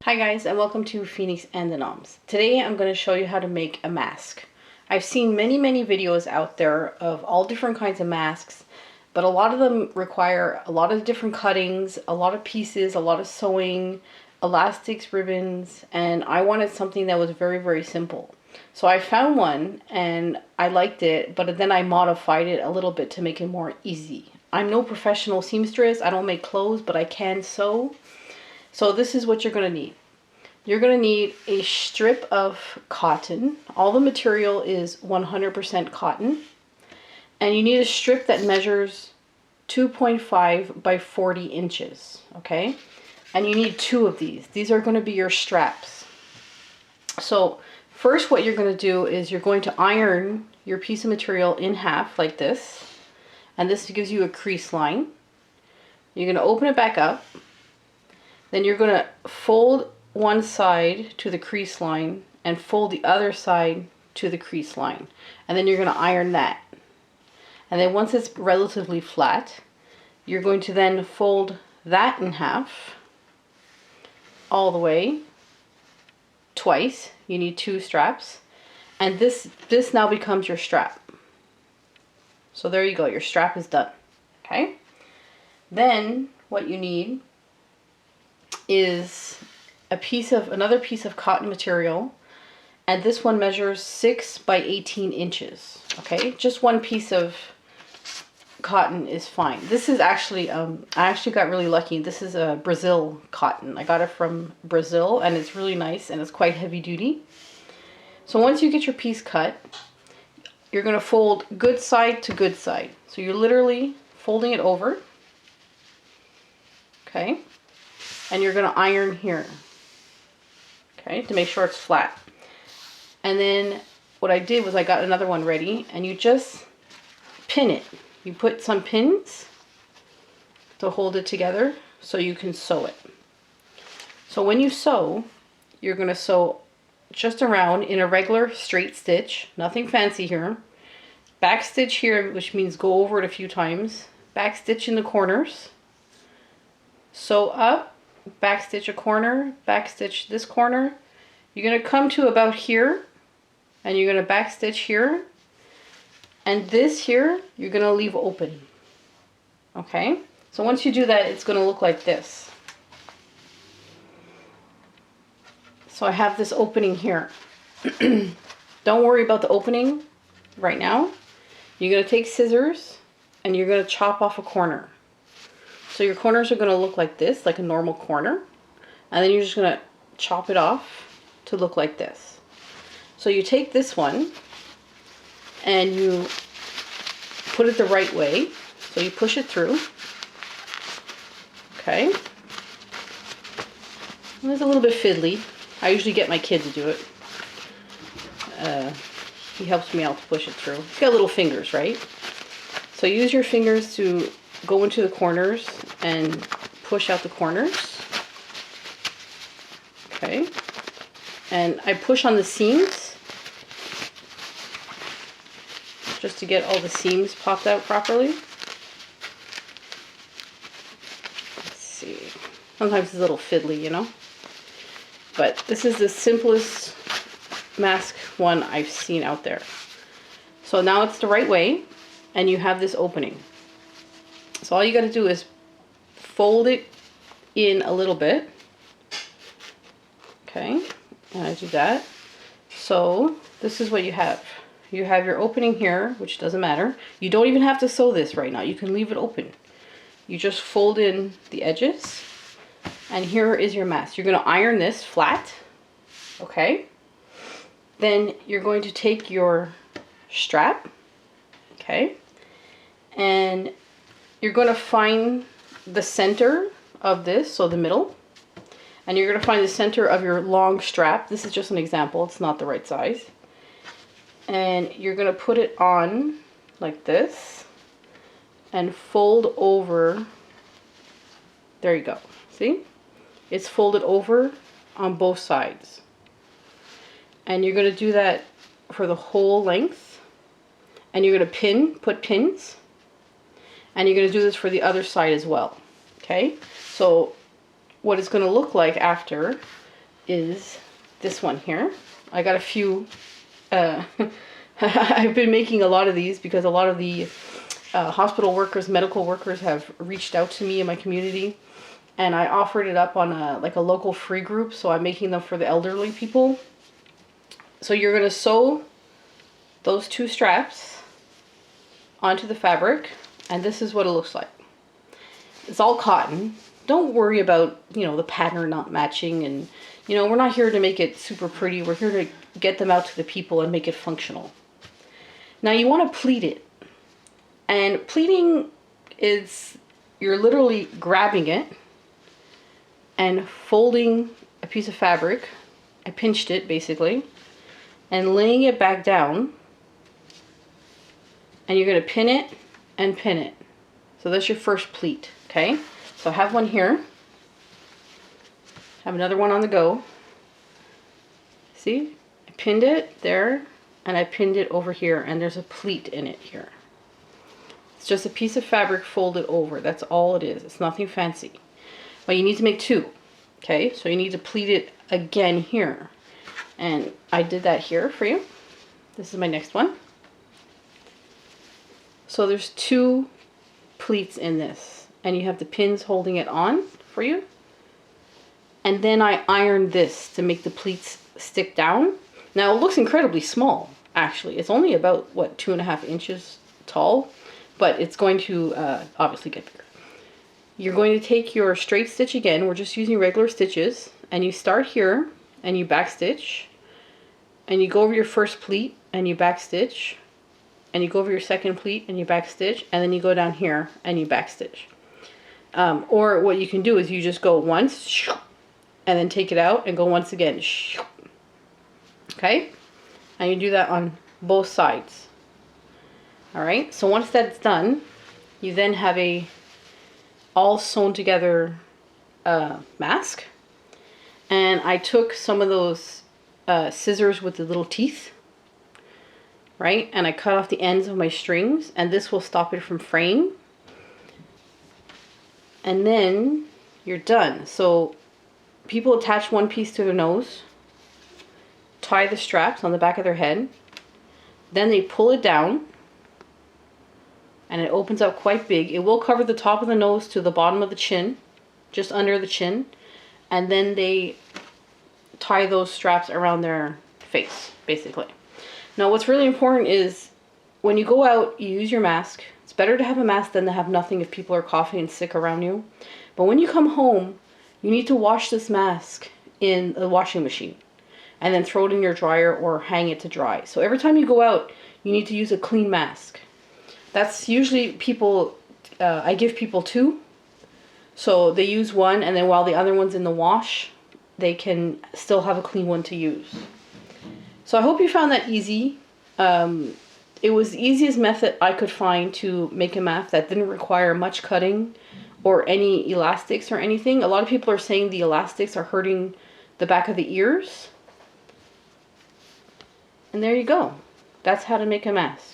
Hi guys, and welcome to Phoenix and the Noms. Today I'm going to show you how to make a mask. I've seen many videos out there of all different kinds of masks, but a lot of them require a lot of different cuttings, a lot of pieces, a lot of sewing, elastics, ribbons, and I wanted something that was very simple. So I found one and I liked it, but then I modified it a little bit to make it more easy. I'm no professional seamstress, I don't make clothes, but I can sew. So this is what you're going to need. You're going to need a strip of cotton. All the material is 100% cotton. And you need a strip that measures 2.5 by 40 inches. Okay? And you need two of these. These are going to be your straps. So first what you're going to do is you're going to iron your piece of material in half like this. And this gives you a crease line. You're going to open it back up. Then you're going to fold one side to the crease line and fold the other side to the crease line. And then you're going to iron that. And then once it's relatively flat, you're going to then fold that in half all the way twice. You need two straps. And this now becomes your strap. So there you go. Your strap is done. Okay? Then what you need is another piece of cotton material, and this one measures 6 by 18 inches. Okay, just one piece of cotton is fine. This is actually I actually got really lucky. This is a Brazil cotton. I got it from Brazil and it's really nice and it's quite heavy duty. So once you get your piece cut, you're going to fold good side to good side. So you're literally folding it over. Okay. And you're going to iron here, okay, to make sure it's flat. And then what I did was I got another one ready, and you just pin it. You put some pins to hold it together so you can sew it. So when you sew, you're going to sew just around in a regular straight stitch, nothing fancy here. Back stitch here, which means go over it a few times. Back stitch in the corners. Sew up. Back stitch a corner, back stitch this corner. You're going to come to about here and you're going to back stitch here, and this here you're going to leave open. Okay, so once you do that, it's going to look like this. So I have this opening here. Don't worry about the opening right now. You're going to take scissors and you're going to chop off a corner. So your corners are going to look like this, like a normal corner. And then you're just going to chop it off to look like this. So you take this one and you put it the right way. So you push it through. Okay. And it's a little bit fiddly. I usually get my kid to do it. He helps me out to push it through. He's got little fingers, right? So use your fingers to go into the corners and push out the corners. Okay. And I push on the seams just to get all the seams popped out properly. Let's see. Sometimes it's a little fiddly, you know. But this is the simplest mask one I've seen out there. So now it's the right way and you have this opening. So all you got to do is fold it in a little bit. Okay, and I do that. So this is what you have. You have your opening here, which doesn't matter. You don't even have to sew this right now. You can leave it open. You just fold in the edges. And here is your mask. You're going to iron this flat. Okay. Then you're going to take your strap. Okay. And you're going to find the center of this, so the middle, and you're going to find the center of your long strap. This is just an example, it's not the right size. And you're going to put it on like this and fold over. There you go. See? It's folded over on both sides. And you're going to do that for the whole length. And you're going to put pins. And you're going to do this for the other side as well. Okay, so what it's going to look like after is this one here. I got a few. I've been making a lot of these because a lot of the hospital workers, medical workers have reached out to me in my community, and I offered it up on a local free group, so I'm making them for the elderly people. So you're going to sew those 2 straps onto the fabric, and this is what it looks like. It's all cotton. Don't worry about, the pattern not matching, and, we're not here to make it super pretty. We're here to get them out to the people and make it functional. Now you want to pleat it. And pleating is, you're literally grabbing it and folding a piece of fabric. I pinched it basically, and laying it back down. And you're going to pin it and pin it. So that's your first pleat, okay? So I have one here. Have another one on the go. See? I pinned it there, and I pinned it over here, and there's a pleat in it here. It's just a piece of fabric folded over. That's all it is. It's nothing fancy. But you need to make 2, okay? So you need to pleat it again here. And I did that here for you. This is my next one. So there's 2 pleats in this, and you have the pins holding it on for you. And then I ironed this to make the pleats stick down. Now it looks incredibly small, actually. It's only about, what, 2.5 inches tall, but it's going to obviously get bigger. You're going to take your straight stitch again. We're just using regular stitches, and you start here and you back stitch, and you go over your first pleat and you back stitch, and you go over your second pleat and you back stitch, and then you go down here and you back stitch. Or what you can do is you just go once and then take it out and go once again. Okay? And you do that on both sides. Alright, so once that's done, you then have a all sewn together mask. And I took some of those scissors with the little teeth, right? And I cut off the ends of my strings, and this will stop it from fraying. And then you're done. So people attach one piece to their nose, tie the straps on the back of their head, then they pull it down, and it opens up quite big. It will cover the top of the nose to the bottom of the chin, just under the chin, and then they tie those straps around their face, basically. Now what's really important is when you go out, you use your mask. It's better to have a mask than to have nothing if people are coughing and sick around you. But when you come home, you need to wash this mask in the washing machine and then throw it in your dryer or hang it to dry. So every time you go out, you need to use a clean mask. That's usually people, I give people 2. So they use one, and then while the other one's in the wash, they can still have a clean one to use. So I hope you found that easy. It was the easiest method I could find to make a mask that didn't require much cutting or any elastics or anything. A lot of people are saying the elastics are hurting the back of the ears. And there you go. That's how to make a mask.